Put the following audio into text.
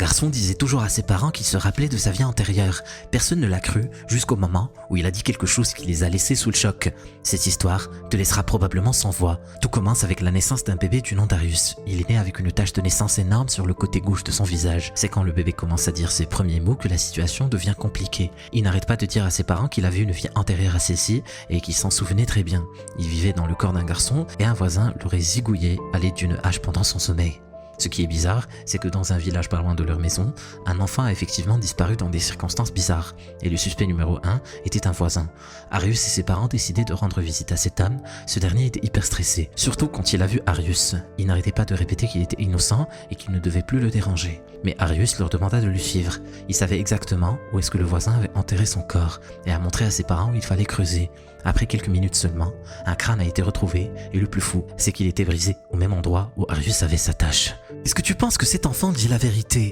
garçon disait toujours à ses parents qu'il se rappelait de sa vie antérieure. Personne ne l'a cru jusqu'au moment où il a dit quelque chose qui les a laissés sous le choc. Cette histoire te laissera probablement sans voix. Tout commence avec la naissance d'un bébé du nom d'Arius. Il est né avec une tache de naissance énorme sur le côté gauche de son visage. C'est quand le bébé commence à dire ses premiers mots que la situation devient compliquée. Il n'arrête pas de dire à ses parents qu'il avait une vie antérieure à celle-ci et qu'il s'en souvenait très bien. Il vivait dans le corps d'un garçon et un voisin l'aurait zigouillé à l'aide d'une hache pendant son sommeil. Ce qui est bizarre, c'est que dans un village pas loin de leur maison, un enfant a effectivement disparu dans des circonstances bizarres, et le suspect numéro 1 était un voisin. Arius et ses parents décidaient de rendre visite à cet homme. Ce dernier était hyper stressé, surtout quand il a vu Arius. Il n'arrêtait pas de répéter qu'il était innocent et qu'il ne devait plus le déranger. Mais Arius leur demanda de le suivre. Il savait exactement où est-ce que le voisin avait enterré son corps, et a montré à ses parents où il fallait creuser. Après quelques minutes seulement, un crâne a été retrouvé, et le plus fou, c'est qu'il était brisé au même endroit où Arius avait sa tache. Est-ce que tu penses que cet enfant dit la vérité ?